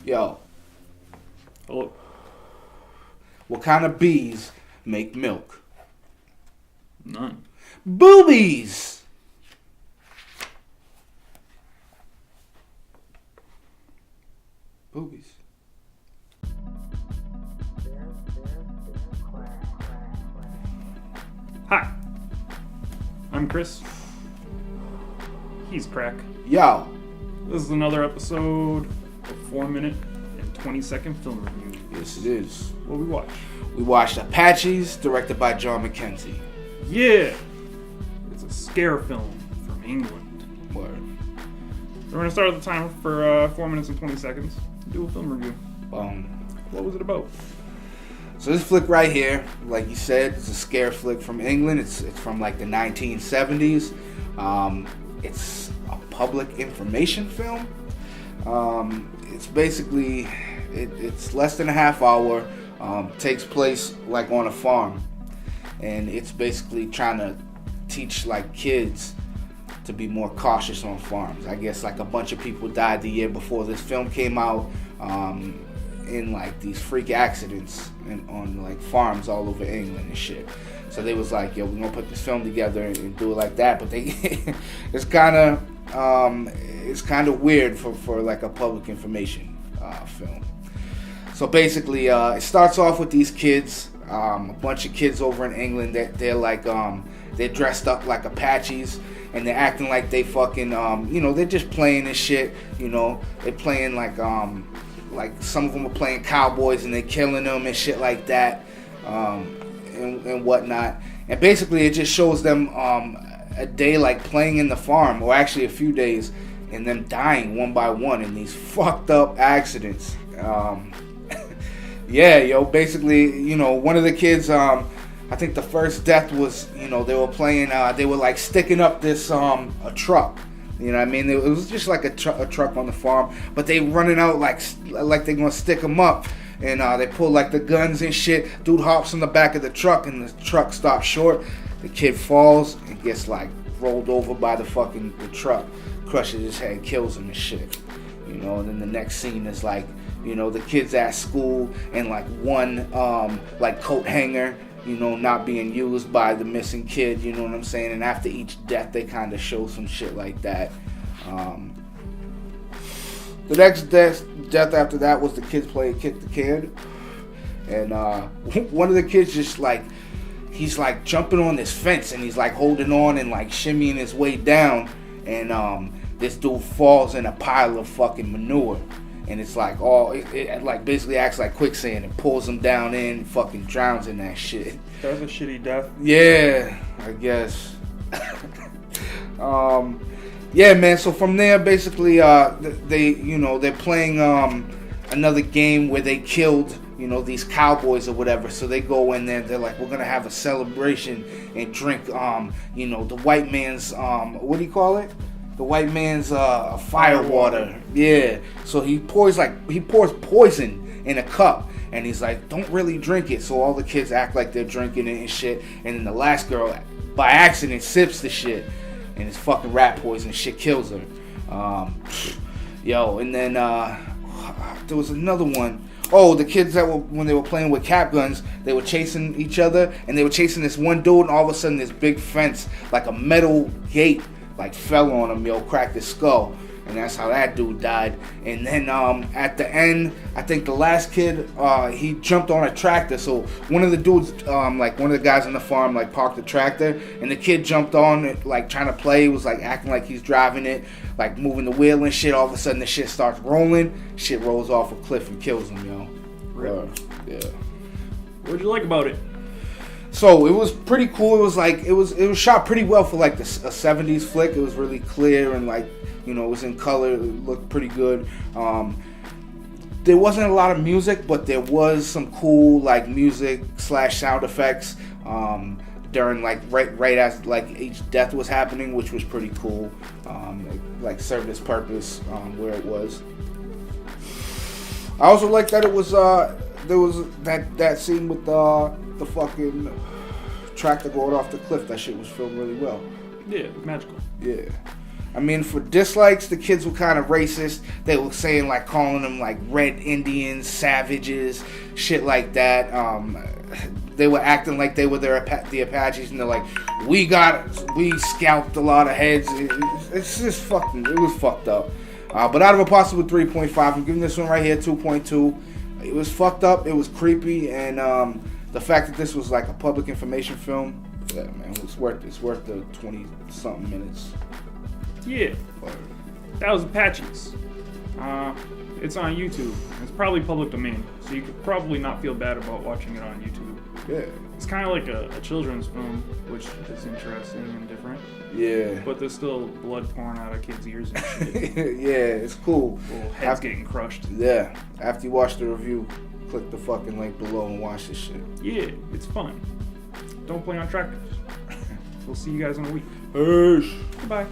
Yo. Hello. What kind of bees make milk? None. Boobies! Boobies. Hi. I'm Chris. He's Crack. Yo. This is another episode of 4-minute and 20-second film review. Yes, it is. What we watch? We watched Apaches, directed by John McKenzie. Yeah! It's a scare film from England. Word. We're going to start at the timer for 4 minutes and 20 seconds. Do a film review. What was it about? So this flick right here, like you said, it's a scare flick from England. It's from like the 1970s. It's a public information film. It's basically, it's less than a half hour. Takes place like on a farm. And it's basically trying to teach like kids to be more cautious on farms. I guess like a bunch of people died the year before this film came out. In like these freak accidents on like farms all over England and shit. So they was like, yo, we're gonna put this film together and do it like that. But they, it's kind of weird for like a public information film. So basically, it starts off with these kids, a bunch of kids over in England that they're like, they're dressed up like Apaches. And they're acting like they fucking, they're just playing this shit. You know, they're playing like some of them are playing cowboys and they're killing them and shit like that, and whatnot. And basically, it just shows them a day like playing in the farm, or actually a few days, and them dying one by one in these fucked up accidents. Yeah, yo, basically, one of the kids, I think the first death was, they were playing, they were like sticking up this, a truck. You know what I mean? It was just like a truck on the farm, but they running out like they're gonna stick them up, and they pull like the guns and shit. Dude hops on the back of the truck, and the truck stops short. The kid falls and gets like rolled over by the truck, crushes his head, kills him and shit. And then the next scene is like, the kids at school and like one like coat hanger, not being used by the missing kid, you know what I'm saying? And after each death, they kind of show some shit like that. The next death after that was the kids playing Kick the Can. And one of the kids just like, he's like jumping on this fence and he's like holding on and like shimmying his way down. And this dude falls in a pile of fucking manure. And it's like it like basically acts like quicksand and pulls him down in, fucking drowns in that shit. That's a shitty death. Yeah, I guess. Yeah, man. So from there, basically, they're playing another game where they killed these cowboys or whatever. So they go in there. They're like, we're gonna have a celebration and drink the white man's what do you call it? The white man's fire water. Yeah. So he pours poison in a cup, and he's like, don't really drink it. So all the kids act like they're drinking it and shit. And then the last girl, by accident, sips the shit, and it's fucking rat poison. Shit kills her. And then there was another one. Oh, the kids when they were playing with cap guns, they were chasing each other, and they were chasing this one dude, and all of a sudden this big fence, like a metal gate, like fell on him, cracked his skull, and that's how that dude died. And then at the end, I think the last kid, he jumped on a tractor. So one of the dudes, like one of the guys on the farm, like parked the tractor, and the kid jumped on it, like trying to play. He was like acting like he's driving it, like moving the wheel and shit. All of a sudden, the shit starts rolling. Shit rolls off a cliff and kills him, yo. Really? Yeah. What'd you like about it? So it was pretty cool. It was shot pretty well for like a 70s flick. It was really clear and like, it was in color. It looked pretty good. There wasn't a lot of music, but there was some cool like music / sound effects during like right as like each death was happening, which was pretty cool. It, like served its purpose where it was. I also like that it was there was that scene with the fucking tractor going off the cliff. That shit was filmed really well. Yeah, magical. Yeah. I mean, for dislikes, the kids were kind of racist. They were saying, like, calling them, like, red Indians, savages, shit like that. They were acting like they were the Apaches, and they're like, we scalped a lot of heads. It's just fucking, it was fucked up. But out of a possible 3.5, I'm giving this one right here 2.2. It was fucked up, it was creepy, and the fact that this was like a public information film, yeah, man, it's worth the 20-something minutes. Yeah, that was Apaches. It's on YouTube. It's probably public domain, so you could probably not feel bad about watching it on YouTube. Yeah. It's kind of like a children's film, which is interesting and different. Yeah. But there's still blood pouring out of kids' ears and shit. Yeah, it's cool. Little heads getting crushed. Yeah. After you watch the review, click the fucking link below and watch this shit. Yeah, it's fun. Don't play on tractors. We'll see you guys in a week. Peace. Goodbye.